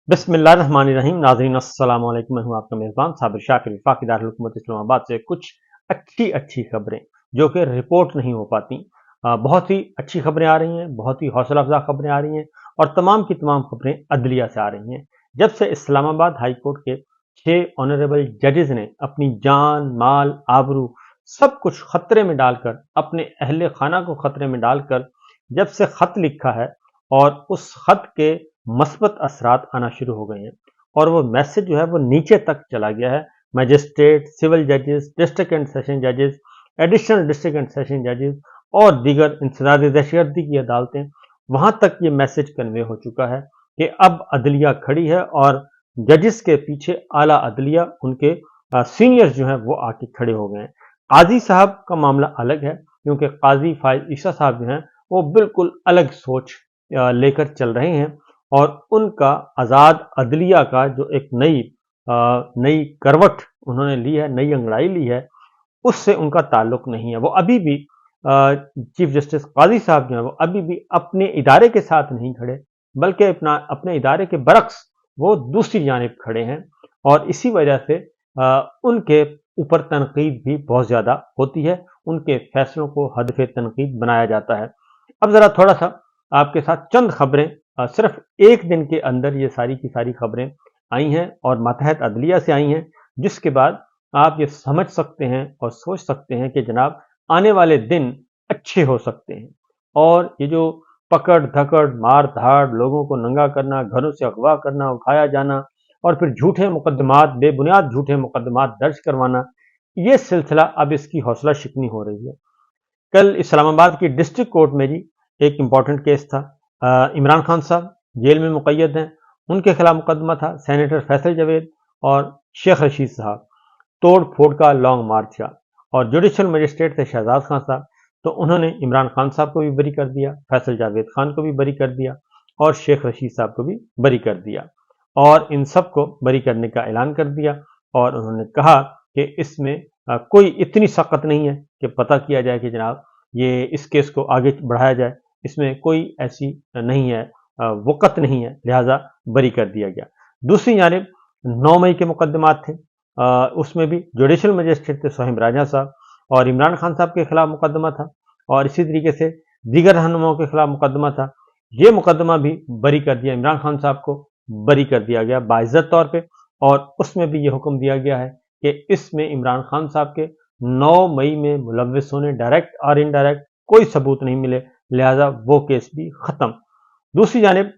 बिस्मिल्लाहिर्रहमानिर्रहीम। नाज़रीन अस्सलाम वालेकुम। मैं हूं आपका मेज़बान साबिर शाकिर, वफाकी दारुल हुकूमत इस्लामाबाद से कुछ अच्छी खबरें जो कि रिपोर्ट नहीं हो पाती। बहुत ही अच्छी खबरें आ रही हैं, बहुत ही हौसला अफजा खबरें आ रही हैं और तमाम की तमाम खबरें अदलिया से आ रही हैं। जब से इस्लामाबाद हाई कोर्ट के 6 ऑनरेबल जजेस ने अपनी जान, माल, आबरू सब कुछ खतरे में डालकर, अपने अहले खाना को खतरे में डालकर जब से खत लिखा है और उस खत के मस्बत असरात आना शुरू हो गए हैं और वो मैसेज जो है वो नीचे तक चला गया है। मजिस्ट्रेट, सिविल जजेस, डिस्ट्रिक्ट एंड सेशन जजेस, एडिशनल डिस्ट्रिक्ट एंड सेशन जजेस और दीगर इंसदाद दहशतगर्दी की अदालतें, वहां तक ये मैसेज कन्वे हो चुका है कि अब अदलिया खड़ी है और जजेस के पीछे आला अदलिया, उनके सीनियर्स जो हैं वो आके खड़े हो गए हैं। काजी साहब का मामला अलग है क्योंकि काजी फायज ईसा साहब जो हैं वो बिल्कुल अलग सोच लेकर चल रहे हैं और उनका आज़ाद अदलिया का जो एक नई करवट उन्होंने ली है, नई अंगड़ाई ली है, उससे उनका ताल्लुक नहीं है। वो अभी भी चीफ जस्टिस काजी साहब जो है वो अभी भी अपने इदारे के साथ नहीं खड़े, बल्कि अपने इदारे के बरक्स वो दूसरी जानिब खड़े हैं और इसी वजह से उनके ऊपर तनकीद भी बहुत ज़्यादा होती है, उनके फैसलों को हदफ तनकीद बनाया जाता है। अब ज़रा थोड़ा सा आपके साथ चंद खबरें, सिर्फ एक दिन के अंदर ये सारी की सारी खबरें आई हैं और मातहत अदलिया से आई हैं, जिसके बाद आप ये समझ सकते हैं और सोच सकते हैं कि जनाब आने वाले दिन अच्छे हो सकते हैं। और ये जो पकड़ धकड़, मार धाड़, लोगों को नंगा करना, घरों से अगवा करना, उठाया जाना और फिर झूठे मुकदमात, बेबुनियाद झूठे मुकदमात दर्ज करवाना, ये सिलसिला अब इसकी हौसला शिकनी हो रही है। कल इस्लामाबाद की डिस्ट्रिक्ट कोर्ट में जी एक इम्पॉर्टेंट केस था। इमरान खान साहब जेल में मुक़य्यद हैं, उनके खिलाफ मुकदमा था। सेनेटर फैसल जावेद और शेख रशीद साहब, तोड़ फोड़ का लॉन्ग मार्च का। और जुडिशल मजिस्ट्रेट थे शहजाद खान साहब, तो उन्होंने इमरान खान साहब को भी बरी कर दिया, फैसल जावेद खान को भी बरी कर दिया और शेख रशीद साहब को भी बरी कर दिया और इन सब को बरी करने का ऐलान कर दिया। और उन्होंने कहा कि इसमें कोई इतनी सख्त नहीं है कि पता किया जाए कि जनाब ये इस केस को आगे बढ़ाया जाए, इसमें कोई ऐसी नहीं है, वक़्त नहीं है, लिहाजा बरी कर दिया गया। दूसरी जानिब 9 मई के मुकदमात थे, उसमें भी जुडिशल मजिस्ट्रेट थे सोहेब राजा साहब और इमरान खान साहब के खिलाफ मुकदमा था और इसी तरीके से दीगर रहनुमाओं के खिलाफ मुकदमा था। ये मुकदमा भी बरी कर दिया, इमरान खान साहब को बरी कर दिया गया बाइज्जत तौर पे और उसमें भी ये हुक्म दिया गया है कि इसमें इमरान खान साहब के 9 मई में मुलव्विस होने, डायरेक्ट और इनडायरेक्ट, कोई सबूत नहीं मिले, लिहाजा वो केस भी खत्म। दूसरी जानिब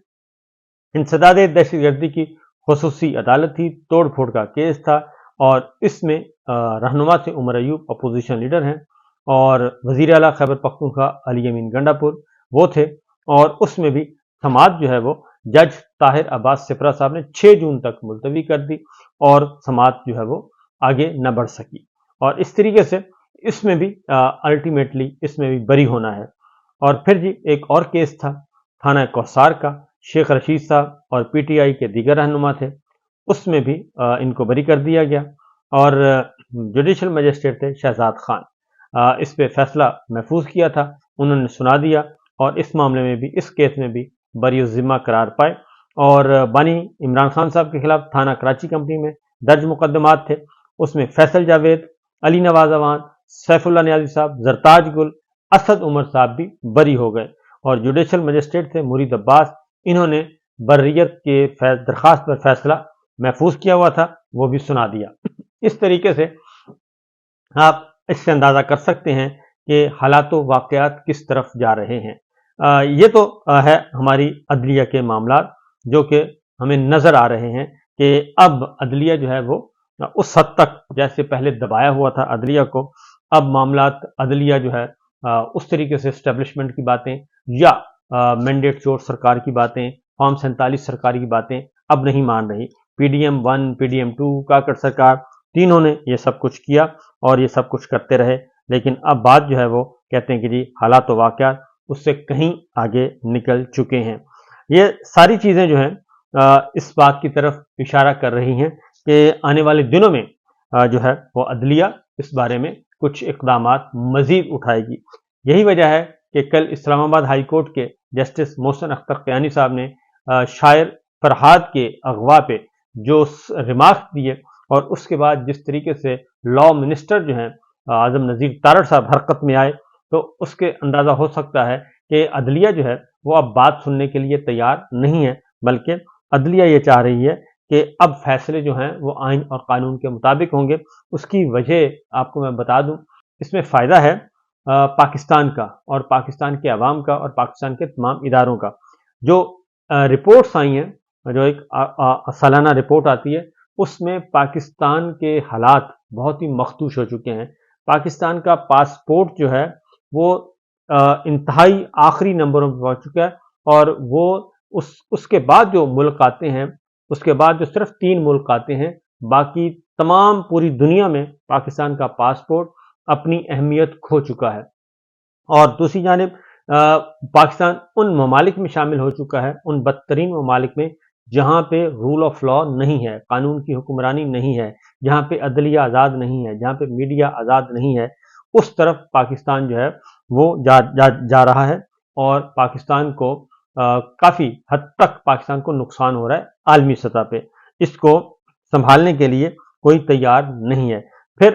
इंसदाद दहशतगर्दी की खुसूसी अदालत थी, तोड़ फोड़ का केस था और इसमें रहनुमा थे उमर अयूब, अपोजिशन लीडर हैं, और वजीर आला खैबर पख्तूनख्वा अली अमीन गंडापुर वो थे और उसमें भी समाअत जो है वो जज ताहिर अब्बास सिपरा साहब ने 6 जून तक मुलतवी कर दी और समाअत जो है वो आगे न बढ़ सकी और इस तरीके से इसमें भी अल्टीमेटली इसमें भी बरी होना है। और फिर जी एक और केस था थाना कौसार का, शेख रशीद साहब और पीटीआई के दीगर रहनुमा थे, उसमें भी इनको बरी कर दिया गया और जुडिशल मजिस्ट्रेट थे शहजाद खान, इस पे फैसला महफूज किया था, उन्होंने सुना दिया और इस मामले में भी, इस केस में भी बरी ज़िम्मा करार पाए और बानी इमरान खान साहब के खिलाफ थाना कराची कंपनी में दर्ज मुकदमात थे, उसमें फैसल जावेद, अली नवाज अवान, सैफुल्ला नियाज़ी साहब, जरताज गुल, असद उमर साहब भी बरी हो गए और जुडिशल मजिस्ट्रेट थे मुरीद अब्बास, इन्होंने बर्रियत के दरख्वास्त पर फैसला महफूज किया हुआ था, वो भी सुना दिया। इस तरीके से आप इससे अंदाज़ा कर सकते हैं कि हालात व वाक़यात किस तरफ जा रहे हैं। ये तो है हमारी अदलिया के मामलात जो कि हमें नज़र आ रहे हैं कि अब अदलिया जो है वो उस हद तक जैसे पहले दबाया हुआ था अदलिया को, अब मामलात अदलिया जो है उस तरीके से इस्टेब्लिशमेंट की बातें या मैंडेट चोर सरकार की बातें, फॉर्म 47 सरकार की बातें अब नहीं मान रही। पीडीएम 1, पीडीएम 2, काकड़ सरकार, तीनों ने ये सब कुछ किया और ये सब कुछ करते रहे, लेकिन अब बात जो है वो कहते हैं कि जी हालात व वाक़यात उससे कहीं आगे निकल चुके हैं। ये सारी चीज़ें जो हैं इस बात की तरफ इशारा कर रही हैं कि आने वाले दिनों में जो है वो अदलिया इस बारे में कुछ इक़दामात मज़ीद उठाएगी। यही वजह है कि कल इस्लामाबाद हाई कोर्ट के जस्टिस मोहसिन अख्तर क़यानी साहब ने शायर फरहाद के अगवा पे जो रिमार्क्स दिए और उसके बाद जिस तरीके से लॉ मिनिस्टर जो हैं आजम नज़ीर तारड़ साहब हरकत में आए, तो उसके अंदाज़ा हो सकता है कि अदलिया जो है वो अब बात सुनने के लिए तैयार नहीं है, बल्कि अदलिया ये चाह रही है कि अब फैसले जो हैं वो आइन और कानून के मुताबिक होंगे। उसकी वजह आपको मैं बता दूं, इसमें फ़ायदा है पाकिस्तान का और पाकिस्तान के अवाम का और पाकिस्तान के तमाम इदारों का। जो रिपोर्ट्स आई हैं, जो एक सालाना रिपोर्ट आती है, उसमें पाकिस्तान के हालात बहुत ही मखदूश हो चुके हैं। पाकिस्तान का पासपोर्ट जो है वो इंतहाई आखिरी नंबरों पर पहुंच चुका है, और वो उसके बाद जो मुल्क आते हैं, उसके बाद जो सिर्फ 3 मुल्क आते हैं, बाकी तमाम पूरी दुनिया में पाकिस्तान का पासपोर्ट अपनी अहमियत खो चुका है। और दूसरी जानिब पाकिस्तान उन ममालिक में शामिल हो चुका है, उन बदतरीन ममालिक में जहाँ पे रूल ऑफ लॉ नहीं है, कानून की हुक्मरानी नहीं है, जहाँ पे अदलिया आज़ाद नहीं है, जहाँ पे मीडिया आज़ाद नहीं है, उस तरफ पाकिस्तान जो है वो जा रहा है। और पाकिस्तान को काफ़ी हद तक पाकिस्तान को नुकसान हो रहा है आलमी सतह पे। इसको संभालने के लिए कोई तैयार नहीं है। फिर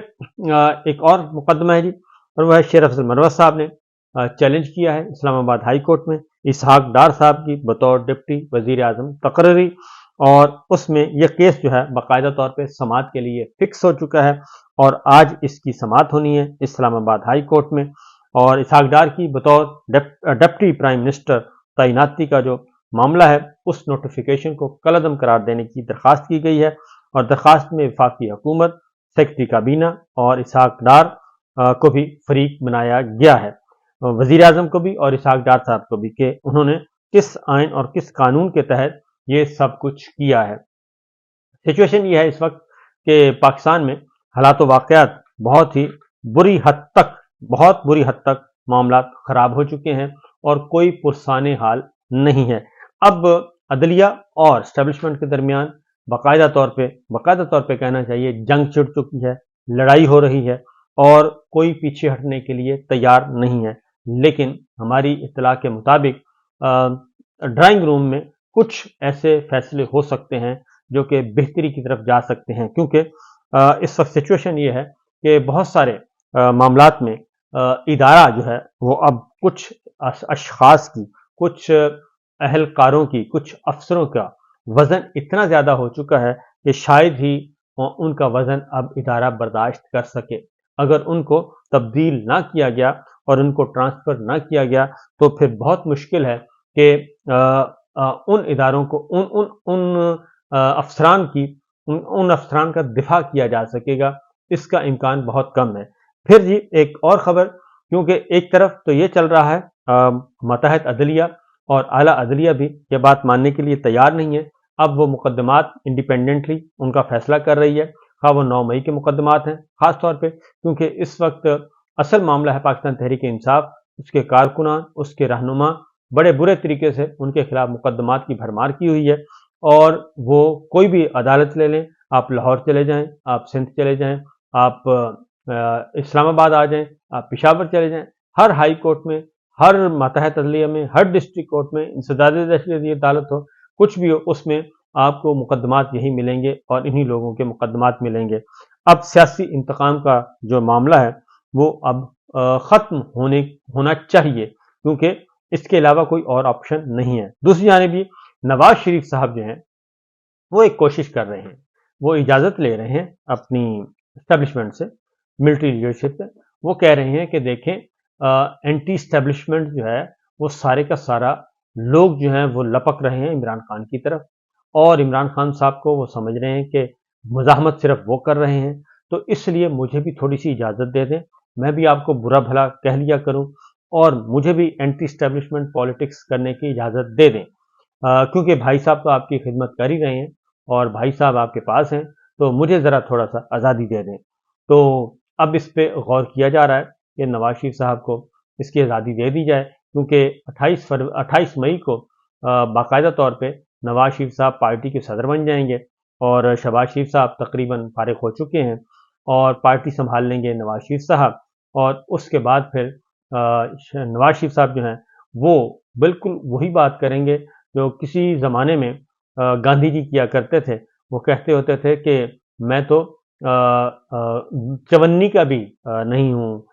एक और मुकदमा है जी, और वह है शेर अफजल मरवत साहब ने चैलेंज किया है इस्लामाबाद हाई कोर्ट में इसहाक डार साहब की बतौर डिप्टी वजीर आजम तकर्री, और उसमें यह केस जो है बाकायदा तौर पे समाअत के लिए फिक्स हो चुका है और आज इसकी समाअत होनी है इस्लामाबाद हाई कोर्ट में। और इसहाक डार की बतौर डिप्टी प्राइम मिनिस्टर तैनाती का जो मामला है, उस नोटिफिकेशन को कलअदम करार देने की दरख्वास्त की गई है, और दरख्वास्त में वफाकी हुकूमत, सेक्रेटरी काबीना और इसहाक डार को भी फरीक बनाया गया है, वजीर आजम को भी और इसहाक डार साहब को भी, कि उन्होंने किस आइन और किस कानून के तहत ये सब कुछ किया है। सिचुएशन ये है इस वक्त कि पाकिस्तान में हालात वाक़यात बहुत ही बुरी हद तक, बहुत बुरी हद तक मामला खराब हो चुके हैं और कोई पुरसाने हाल नहीं है। अब अदलिया और स्टैब्लिशमेंट के दरमियान बाकायदा तौर पे कहना चाहिए जंग छिड़ चुकी है, लड़ाई हो रही है और कोई पीछे हटने के लिए तैयार नहीं है। लेकिन हमारी इत्तला के मुताबिक ड्राइंग रूम में कुछ ऐसे फैसले हो सकते हैं जो कि बेहतरी की तरफ जा सकते हैं, क्योंकि इस वक्त सिचुएशन ये है कि बहुत सारे मामलात में इदारा जो है वो अब कुछ अशखास की, कुछ अहलकारों की, कुछ अफसरों का वज़न इतना ज़्यादा हो चुका है कि शायद ही उनका वज़न अब इदारा बर्दाश्त कर सके। अगर उनको तब्दील ना किया गया और उनको ट्रांसफ़र ना किया गया तो फिर बहुत मुश्किल है कि उन इदारों को, उन अफसरान की, उन अफसरान का दिफा किया जा सकेगा, इसका इम्कान बहुत कम है। फिर जी एक और खबर, क्योंकि एक तरफ तो ये चल रहा है मतहत अदलिया और आला अदलिया भी ये बात मानने के लिए तैयार नहीं है। अब वो मुकदमात इंडिपेंडेंटली उनका फैसला कर रही है, हाँ वो 9 मई के मुकदमात हैं, ख़ास तौर पे क्योंकि इस वक्त असल मामला है पाकिस्तान तहरीक इंसाफ, उसके कारकुनान, उसके रहनुमा बड़े बुरे तरीके से उनके खिलाफ मुकदमात की भरमार की हुई है। और वो कोई भी अदालत ले लें, आप लाहौर चले जाएं, आप सिंध चले जाएं, आप इस्लामाबाद आ जाएं, आप पेशावर चले जाएं, हर हाई कोर्ट में, हर मातहत अदलिया में, हर डिस्ट्रिक्ट कोर्ट में, इंसदादी दहशती अदालत हो, कुछ भी हो, उसमें आपको मुकदमात यही मिलेंगे और इन्हीं लोगों के मुकदमात मिलेंगे। अब सियासी इंतकाम का जो मामला है वो अब ख़त्म होना चाहिए, क्योंकि इसके अलावा कोई और ऑप्शन नहीं है। दूसरी जानिब ये नवाज शरीफ साहब जो हैं वो एक कोशिश कर रहे हैं, वो इजाज़त ले रहे हैं अपनी इस्टेब्लिशमेंट से, मिलिट्री लीडरशिप से। वो कह रहे हैं कि देखें एंटी इस्टेब्लिशमेंट जो है वो सारे का सारा लोग जो हैं वो लपक रहे हैं इमरान खान की तरफ, और इमरान खान साहब को वो समझ रहे हैं कि मुज़ाहमत सिर्फ वो कर रहे हैं, तो इसलिए मुझे भी थोड़ी सी इजाज़त दे दें, मैं भी आपको बुरा भला कह लिया करूं और मुझे भी एंटी इस्टेब्लिशमेंट पॉलिटिक्स करने की इजाज़त दे दें, क्योंकि भाई साहब तो आपकी खिदमत कर ही रहे हैं और भाई साहब आपके पास हैं, तो मुझे ज़रा थोड़ा सा आज़ादी दे दें। तो अब इस पे गौर किया जा रहा है कि नवाज शरीफ साहब को इसकी आज़ादी दे दी जाए, क्योंकि 28 मई को बाकायदा तौर पे नवाज शरीफ साहब पार्टी के सदर बन जाएंगे और शहबाज शरीफ साहब तकरीबन फारिग हो चुके हैं और पार्टी संभाल लेंगे नवाज शरीफ साहब। और उसके बाद फिर नवाज शरीफ साहब जो हैं वो बिल्कुल वही बात करेंगे जो किसी ज़माने में गांधी जी किया करते थे। वो कहते होते थे कि मैं तो चवन्नी का भी नहीं हूँ,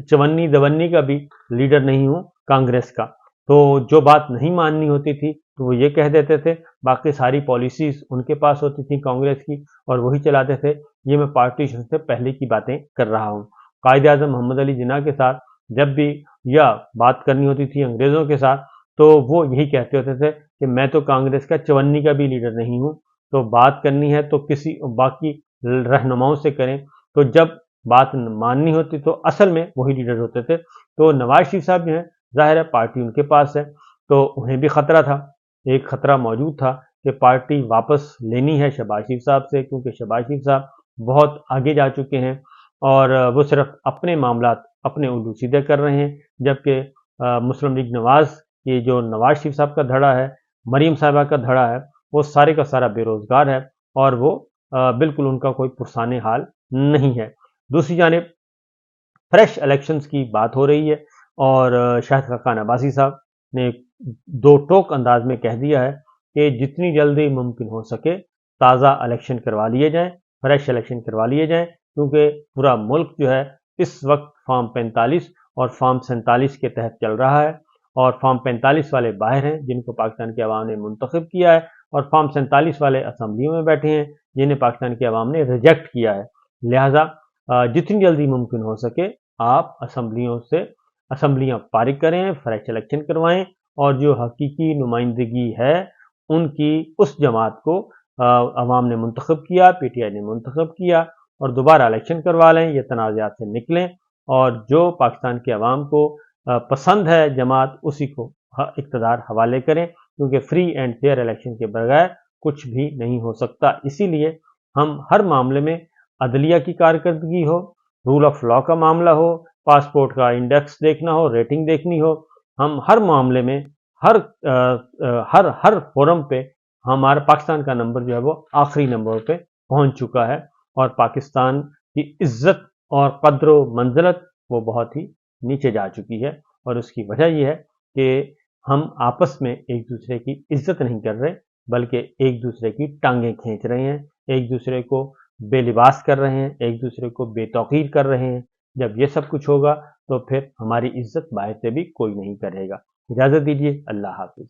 चवन्नी दवन्नी का भी लीडर नहीं हूँ कांग्रेस का। तो जो बात नहीं माननी होती थी तो वो ये कह देते थे, बाकी सारी पॉलिसीज उनके पास होती थी कांग्रेस की और वही चलाते थे। ये मैं पार्टीशन से पहले की बातें कर रहा हूँ। कायदे आजम मोहम्मद अली जिन्ना के साथ जब भी या बात करनी होती थी अंग्रेज़ों के साथ, तो वो यही कहते होते थे कि मैं तो कांग्रेस का चवन्नी का भी लीडर नहीं हूँ, तो बात करनी है तो किसी बाकी रहनुमाओं से करें। तो जब बात माननी होती तो असल में वही लीडर होते थे। तो नवाज शरीफ साहब जो हैं, ज़ाहिर है पार्टी उनके पास है, तो उन्हें भी खतरा था, एक खतरा मौजूद था कि पार्टी वापस लेनी है शहबाज शरीफ साहब से, क्योंकि शहबाज शरीफ साहब बहुत आगे जा चुके हैं और वो सिर्फ अपने मामलात अपने उल्लू सीधे कर रहे हैं, जबकि मुस्लिम लीग नवाज ये जो नवाज शरीफ साहब का धड़ा है, मरीम साहिबा का धड़ा है, वो सारे का सारा बेरोजगार है और वो बिल्कुल उनका कोई पुरसाने हाल नहीं है। दूसरी जानिब फ्रेश इलेक्शंस की बात हो रही है और शाहिद खाकान अब्बासी साहब ने दो टोक अंदाज में कह दिया है कि जितनी जल्दी मुमकिन हो सके ताज़ा इलेक्शन करवा लिए जाएं, फ्रेश इलेक्शन करवा लिए जाएं, क्योंकि पूरा मुल्क जो है इस वक्त फॉर्म 45 और फॉर्म 47 के तहत चल रहा है और फॉर्म 45 वाले बाहर हैं जिनको पाकिस्तान की आवाम ने मुंतखब किया है और फॉर्म 47 वाले असम्बलियों में बैठे हैं जिन्हें पाकिस्तान की आवाम ने रिजेक्ट किया है। लिहाजा जितनी जल्दी मुमकिन हो सके आप असम्बलियाँ फारिग करें, फ्रेश इलेक्शन करवाएं और जो हकीकी नुमाइंदगी है उनकी उस जमात को अवाम ने मुंतखब किया, पीटीआई ने मुंतखब किया और दोबारा इलेक्शन करवा लें, ये तनाज़ात से निकलें और जो पाकिस्तान की आवाम को पसंद है जमात उसी को इक़्तिदार हवाले करें, क्योंकि फ्री एंड फेयर इलेक्शन के बगैर कुछ भी नहीं हो सकता। इसीलिए हम हर मामले में अदलिया की कारकर्दगी हो, रूल ऑफ लॉ का मामला हो, पासपोर्ट का इंडेक्स देखना हो, रेटिंग देखनी हो, हम हर मामले में हर हर फोरम पे हमारा पाकिस्तान का नंबर जो है वो आखिरी नंबर पे पहुंच चुका है और पाकिस्तान की इज्जत और कद्र मंजिलत वो बहुत ही नीचे जा चुकी है और उसकी वजह यह है कि हम आपस में एक दूसरे की इज्जत नहीं कर रहे, बल्कि एक दूसरे की टांगें खींच रहे हैं, एक दूसरे को बेलिबास कर रहे हैं, एक दूसरे को बेतौकीर कर रहे हैं। जब ये सब कुछ होगा तो फिर हमारी इज्जत बाहर से भी कोई नहीं करेगा। इजाज़त दीजिए, अल्लाह हाफिज़।